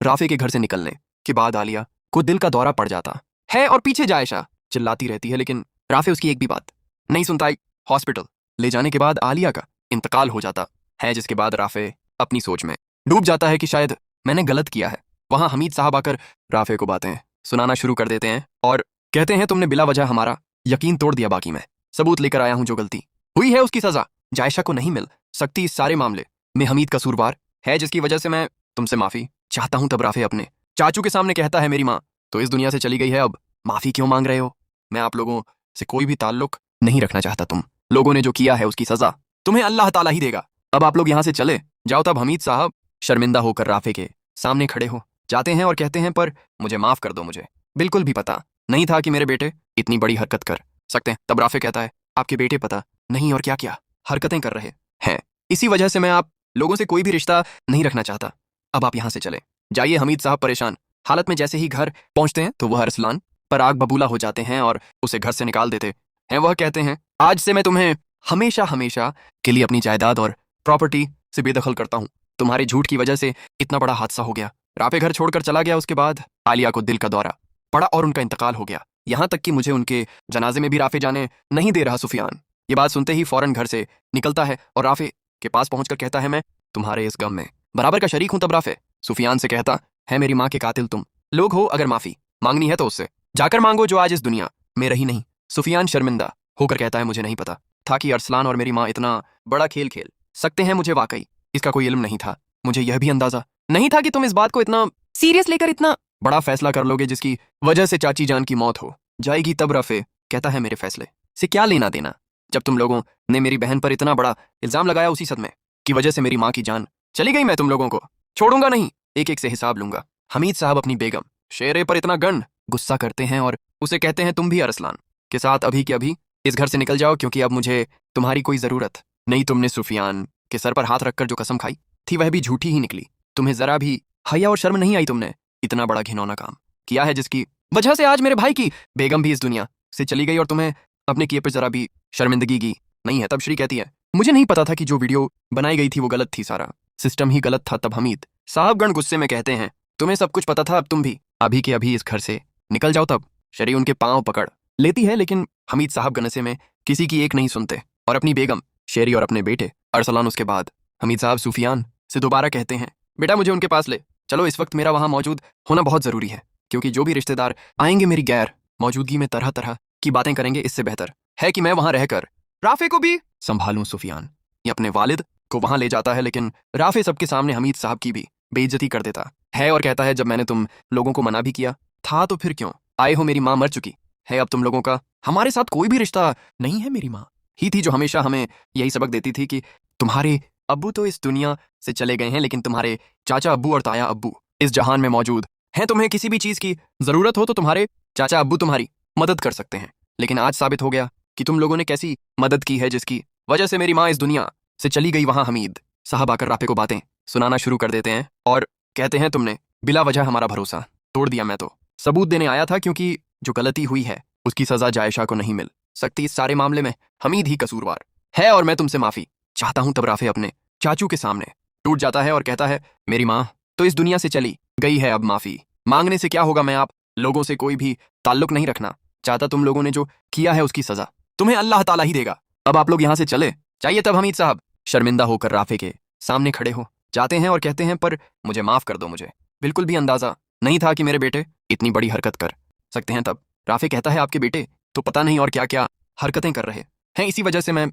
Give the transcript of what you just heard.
Rafe के घर से निकलने के बाद आलिया को दिल का दौरा पड़ जाता है और पीछे जायशा चिल्लाती रहती है, लेकिन राफे उसकी एक भी बात नहीं सुनता। हॉस्पिटल ले जाने के बाद आलिया का इंतकाल हो जाता है, जिसके बाद राफे अपनी सोच में डूब जाता है कि शायद मैंने गलत किया है। वहां हमीद साहब आकर राफे को बातें सुनाना शुरू कर देते हैं और कहते हैं, तुमने बिला वजह हमारा यकीन तोड़ दिया। बाकी मैं सबूत लेकर आया हूं, जो गलती हुई है उसकी सजा जायशा को नहीं मिल सकती। इस सारे मामले में हमीद कसूरवार है, जिसकी वजह से मैं तुमसे माफी चाहता हूं। तब राफे अपने चाचू के सामने कहता है, मेरी माँ तो इस दुनिया से चली गई है, अब माफी क्यों मांग रहे हो? मैं आप लोगों से कोई भी ताल्लुक नहीं रखना चाहता। तुम लोगों ने जो किया है उसकी सजा तुम्हें अल्लाह ताला ही देगा। अब आप लोग यहाँ से चले जाओ। तब हमीद साहब शर्मिंदा होकर राफे के सामने खड़े हो जाते हैं और कहते हैं, पर मुझे माफ कर दो, मुझे बिल्कुल भी पता नहीं था कि मेरे बेटे इतनी बड़ी हरकत कर सकते हैं। तब राफे कहता है, आपके बेटे पता नहीं और क्या क्या हरकतें कर रहे हैं, इसी वजह से मैं आप लोगों से कोई भी रिश्ता नहीं रखना चाहता। अब आप यहाँ से चले जाइए। हमीद साहब परेशान हालत में जैसे ही घर पहुंचते हैं तो वह अरसलान पर आग बबूला हो जाते हैं और उसे घर से निकाल देते हैं। वह कहते हैं, आज से मैं तुम्हें हमेशा हमेशा के लिए अपनी जायदाद और प्रॉपर्टी से बेदखल करता हूँ। तुम्हारे झूठ की वजह से इतना बड़ा हादसा हो गया। राफे घर छोड़कर चला गया। उसके बाद आलिया को दिल का दौरा पड़ा और उनका इंतकाल हो गया। यहाँ तक कि मुझे उनके जनाजे में भी राफे जाने नहीं दे रहा। सुफियान ये बात सुनते ही फौरन घर से निकलता है और राफे के पास पहुंचकर कहता है, मैं तुम्हारे इस गम में बराबर का शरीक हूं। तब राफे सुफियान से कहता है, मेरी माँ के कातिल तुम लोग हो, अगर माफी मांगनी है तो उससे जाकर मांगो जो आज इस दुनिया में रही नहीं। सुफियान शर्मिंदा होकर कहता है, मुझे नहीं पता था कि अरसलान और मेरी माँ इतना बड़ा खेल खेल सकते हैं। मुझे वाकई इसका कोई इल्म नहीं था। मुझे यह भी अंदाजा नहीं था कि तुम इस बात को इतना सीरियस लेकर इतना बड़ा फैसला कर लोगे, जिसकी वजह से चाची जान की मौत हो जाएगी। तब राफे कहता है, मेरे फैसले से क्या लेना देना? जब तुम लोगों ने मेरी बहन पर इतना बड़ा इल्जाम लगाया, उसी सदमे की वजह से मेरी माँ की जान चली गई। मैं तुम लोगों को छोड़ूंगा नहीं, एक एक से हिसाब लूंगा। हमीद साहब अपनी बेगम शेरे पर इतना गंड गुस्सा करते हैं और उसे कहते हैं, तुम भी अरसलान के साथ अभी के अभी इस घर से निकल जाओ, क्योंकि अब मुझे तुम्हारी कोई जरूरत नहीं। तुमने सुफियान के सर पर हाथ रखकर जो कसम खाई थी वह भी झूठी ही निकली। तुम्हें जरा भी हया और शर्म नहीं आई। तुमने इतना बड़ा घिनौना काम किया है, जिसकी वजह से आज मेरे भाई की बेगम भी इस दुनिया से चली गई और तुम्हें अपने किए पर जरा भी शर्मिंदगी की नहीं है। तब श्री कहती है, मुझे नहीं पता था कि जो वीडियो बनाई गई थी वो गलत थी, सारा सिस्टम ही गलत था। तब हमीद साहब गण गुस्से में कहते हैं, तुम्हें सब कुछ पता था, अब तुम भी अभी के अभी इस घर से निकल जाओ। तब शरी उनके पांव पकड़ लेती है, लेकिन हमीद साहब गनसे में किसी की एक नहीं सुनते और अपनी बेगम शेरी और अपने बेटे अरसलान। उसके बाद हमीद साहब सुफियान से दोबारा कहते हैं, बेटा मुझे उनके पास ले चलो, इस वक्त मेरा वहां मौजूद होना बहुत जरूरी है, क्योंकि जो भी रिश्तेदार आएंगे मेरी गैर मौजूदगी में तरह तरह की बातें करेंगे। इससे बेहतर है कि मैं वहां रहकर राफे को भी संभालूं। सुफियान ये अपने वालिद को वहां ले जाता है, लेकिन राफे सबके सामने हमीद साहब की भी बेइज्जती कर देता है और कहता है, जब मैंने तुम लोगों को मना भी किया था तो फिर क्यों आए हो? मेरी माँ मर चुकी है, अब तुम लोगों का हमारे साथ कोई भी रिश्ता नहीं है। मेरी माँ ही थी जो हमेशा हमें यही सबक देती थी कि तुम्हारे अब्बू तो इस दुनिया से चले गए हैं, लेकिन तुम्हारे चाचा अब्बू और ताया अब्बू इस जहान में मौजूद हैं। तुम्हें किसी भी चीज की जरूरत हो तो तुम्हारे चाचा अब्बू तुम्हारी मदद कर सकते हैं। लेकिन आज साबित हो गया कि तुम लोगों ने कैसी मदद की है, जिसकी वजह से मेरी माँ इस दुनिया से चली गई। वहां हमीद साहब आकर राफे को बातें सुनाना शुरू कर देते हैं और कहते हैं, तुमने बिला वजह हमारा भरोसा तोड़ दिया। मैं तो सबूत देने आया था, क्योंकि जो गलती हुई है उसकी सजा जायशा को नहीं मिल सकती। इस सारे मामले में हमीद ही कसूरवार है और मैं तुमसे माफी चाहता हूं। तब राफे अपने चाचू के सामने टूट जाता है और कहता है, मेरी माँ तो इस दुनिया से चली गई है, अब माफी मांगने से क्या होगा? मैं आप लोगों से कोई भी ताल्लुक नहीं रखना चाहता। तुम लोगों ने जो किया है उसकी सजा तुम्हें अल्लाह ताला ही देगा। अब आप लोग यहाँ से चले जाइए। तब हमीद साहब शर्मिंदा होकर राफे के सामने खड़े हो जाते हैं और कहते हैं, पर मुझे माफ कर दो, मुझे बिल्कुल भी अंदाजा नहीं था कि मेरे बेटे इतनी बड़ी हरकत कर सकते हैं। तब राफे कहता है, आपके बेटे तो पता नहीं और क्या क्या हरकतें कर रहे हैं, इसी वजह से मैं